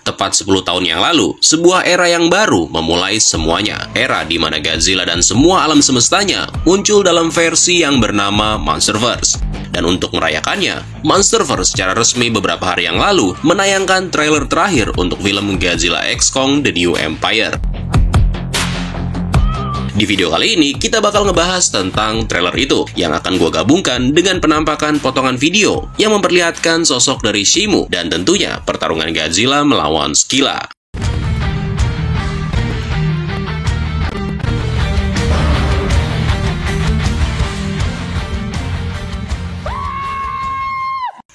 tepat 10 tahun yang lalu, sebuah era yang baru memulai semuanya. Era di mana Godzilla dan semua alam semestanya muncul dalam versi yang bernama Monsterverse. Dan untuk merayakannya, Monsterverse secara resmi beberapa hari yang lalu menayangkan trailer terakhir untuk film Godzilla x Kong: The New Empire. Di video kali ini, kita bakal ngebahas tentang trailer itu, yang akan gue gabungkan dengan penampakan potongan video yang memperlihatkan sosok dari Shimu, dan tentunya pertarungan Godzilla melawan Skylla.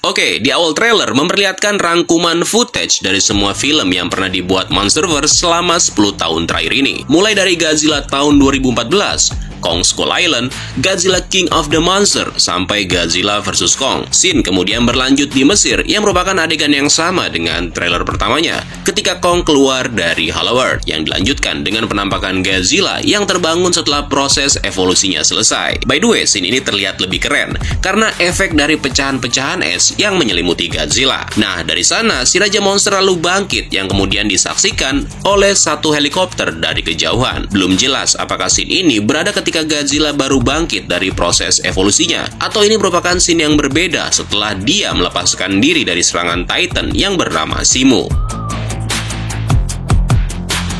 Oke, di awal trailer memperlihatkan rangkuman footage dari semua film yang pernah dibuat Monsterverse selama 10 tahun terakhir ini. Mulai dari Godzilla tahun 2014, Kong Skull Island, Godzilla King of the Monster, sampai Godzilla vs Kong. Scene kemudian berlanjut di Mesir yang merupakan adegan yang sama dengan trailer pertamanya, ketika Kong keluar dari Hollow Earth, yang dilanjutkan dengan penampakan Godzilla yang terbangun setelah proses evolusinya selesai. By the way, scene ini terlihat lebih keren karena efek dari pecahan-pecahan es yang menyelimuti Godzilla. Nah, dari sana si Raja Monster lalu bangkit yang kemudian disaksikan oleh satu helikopter dari kejauhan. Belum jelas apakah scene ini berada ketika Godzilla baru bangkit dari proses evolusinya, atau ini merupakan scene yang berbeda setelah dia melepaskan diri dari serangan Titan yang bernama Shimu.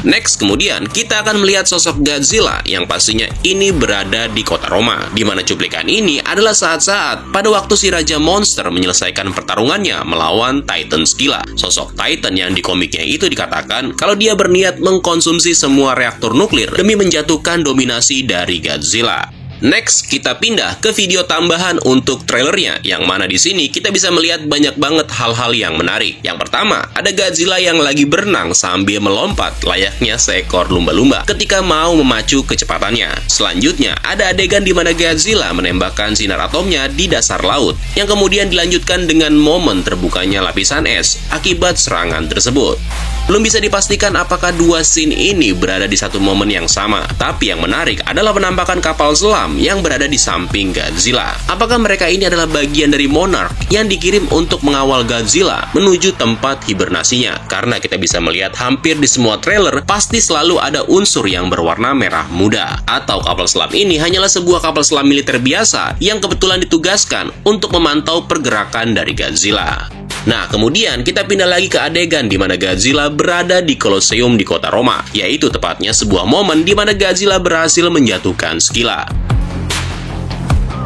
Next, kemudian kita akan melihat sosok Godzilla yang pastinya ini berada di kota Roma, di mana cuplikan ini adalah saat-saat pada waktu si Raja Monster menyelesaikan pertarungannya melawan Titan Skylla. Sosok Titan yang di komiknya itu dikatakan kalau dia berniat mengkonsumsi semua reaktor nuklir demi menjatuhkan dominasi dari Godzilla. Next, kita pindah ke video tambahan untuk trailernya, yang mana di sini kita bisa melihat banyak banget hal-hal yang menarik. Yang pertama, ada Godzilla yang lagi berenang sambil melompat layaknya seekor lumba-lumba ketika mau memacu kecepatannya. Selanjutnya, ada adegan di mana Godzilla menembakkan sinar atomnya di dasar laut, yang kemudian dilanjutkan dengan momen terbukanya lapisan es akibat serangan tersebut. Belum bisa dipastikan apakah dua scene ini berada di satu momen yang sama, tapi yang menarik adalah penampakan kapal selam yang berada di samping Godzilla. Apakah mereka ini adalah bagian dari Monarch yang dikirim untuk mengawal Godzilla menuju tempat hibernasinya? Karena kita bisa melihat hampir di semua trailer pasti selalu ada unsur yang berwarna merah muda. Atau kapal selam ini hanyalah sebuah kapal selam militer biasa yang kebetulan ditugaskan untuk memantau pergerakan dari Godzilla. Nah, kemudian kita pindah lagi ke adegan di mana Godzilla berada di Colosseum di kota Roma, yaitu tepatnya sebuah momen di mana Godzilla berhasil menjatuhkan Skylla.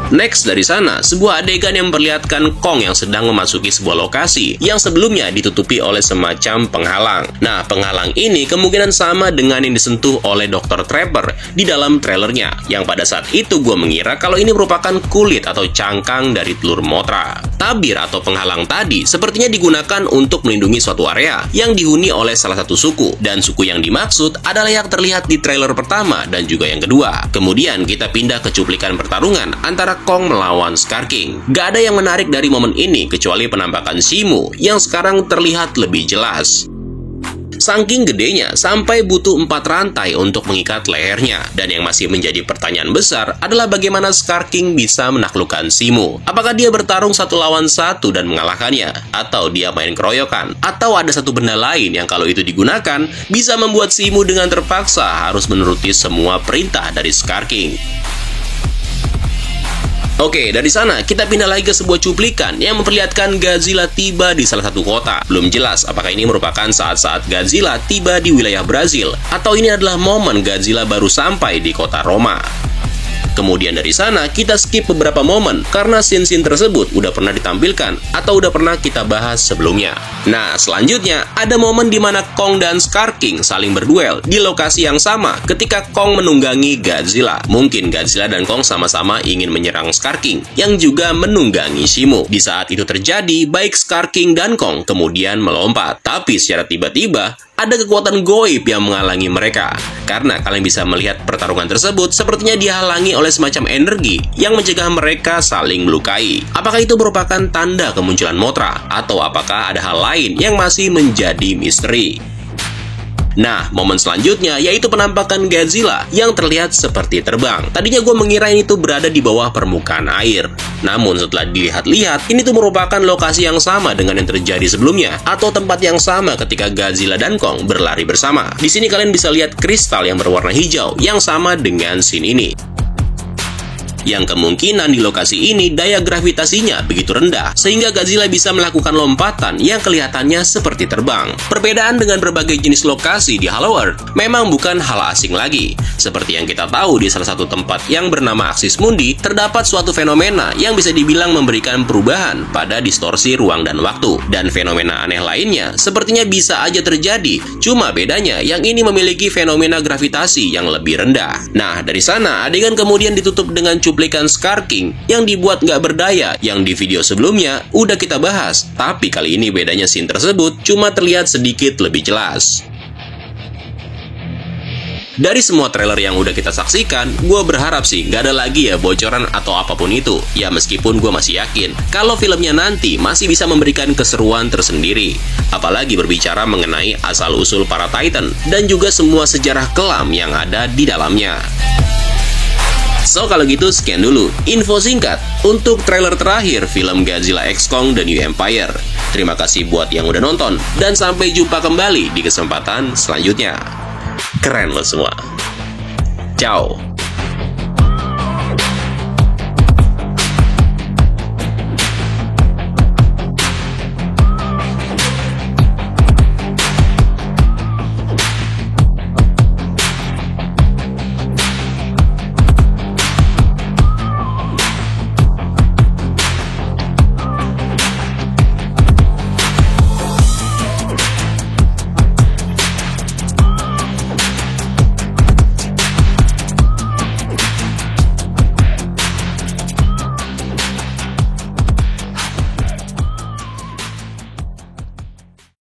Next, dari sana, sebuah adegan yang memperlihatkan Kong yang sedang memasuki sebuah lokasi yang sebelumnya ditutupi oleh semacam penghalang. Nah, penghalang ini kemungkinan sama dengan yang disentuh oleh Dr. Trapper di dalam trailernya, yang pada saat itu gue mengira kalau ini merupakan kulit atau cangkang dari telur Mothra. Tabir atau penghalang tadi sepertinya digunakan untuk melindungi suatu area yang dihuni oleh salah satu suku, dan suku yang dimaksud adalah yang terlihat di trailer pertama dan juga yang kedua. Kemudian kita pindah ke cuplikan pertarungan antara Kong melawan Scar King. Gak ada yang menarik dari momen ini kecuali penampakan Shimu yang sekarang terlihat lebih jelas. Saking gedenya, sampai butuh 4 rantai untuk mengikat lehernya. Dan yang masih menjadi pertanyaan besar adalah bagaimana Scar King bisa menaklukkan Shimu. Apakah dia bertarung 1 lawan 1 dan mengalahkannya? Atau dia main keroyokan? Atau ada satu benda lain yang kalau itu digunakan, bisa membuat Shimu dengan terpaksa harus menuruti semua perintah dari Scar King? Oke, dari sana kita pindah lagi ke sebuah cuplikan yang memperlihatkan Godzilla tiba di salah satu kota. Belum jelas apakah ini merupakan saat-saat Godzilla tiba di wilayah Brazil, atau ini adalah momen Godzilla baru sampai di kota Roma. Kemudian dari sana kita skip beberapa momen karena scene-scene tersebut udah pernah ditampilkan atau udah pernah kita bahas sebelumnya. Nah, selanjutnya ada momen di mana Kong dan Scar King saling berduel di lokasi yang sama ketika Kong menunggangi Godzilla. Mungkin Godzilla dan Kong sama-sama ingin menyerang Scar King yang juga menunggangi Shimu. Di saat itu terjadi, baik Scar King dan Kong kemudian melompat, tapi secara tiba-tiba ada kekuatan goib yang menghalangi mereka. Karena kalian bisa melihat pertarungan tersebut sepertinya dihalangi oleh semacam energi yang mencegah mereka saling melukai. Apakah itu merupakan tanda kemunculan Mothra? Atau apakah ada hal lain yang masih menjadi misteri? Nah, momen selanjutnya yaitu penampakan Godzilla yang terlihat seperti terbang. Tadinya gue mengira ini tuh berada di bawah permukaan air. Namun setelah dilihat-lihat, ini tuh merupakan lokasi yang sama dengan yang terjadi sebelumnya, atau tempat yang sama ketika Godzilla dan Kong berlari bersama. Di sini kalian bisa lihat kristal yang berwarna hijau yang sama dengan scene ini. Yang kemungkinan di lokasi ini daya gravitasinya begitu rendah, sehingga Godzilla bisa melakukan lompatan yang kelihatannya seperti terbang. Perbedaan dengan berbagai jenis lokasi di Hollow Earth memang bukan hal asing lagi. Seperti yang kita tahu di salah satu tempat yang bernama Axis Mundi, terdapat suatu fenomena yang bisa dibilang memberikan perubahan pada distorsi ruang dan waktu. Dan fenomena aneh lainnya sepertinya bisa aja terjadi, cuma bedanya yang ini memiliki fenomena gravitasi yang lebih rendah. Nah, dari sana adegan kemudian ditutup dengan cuplikan Scar King yang dibuat nggak berdaya yang di video sebelumnya udah kita bahas, tapi kali ini bedanya scene tersebut cuma terlihat sedikit lebih jelas. Dari semua trailer yang udah kita saksikan, gue berharap sih nggak ada lagi ya bocoran atau apapun itu. Ya meskipun gue masih yakin kalau filmnya nanti masih bisa memberikan keseruan tersendiri. Apalagi berbicara mengenai asal-usul para Titan dan juga semua sejarah kelam yang ada di dalamnya. So, kalau gitu sekian dulu info singkat untuk trailer terakhir film Godzilla x Kong The New Empire. Terima kasih buat yang udah nonton, dan sampai jumpa kembali di kesempatan selanjutnya. Keren lo semua. Ciao.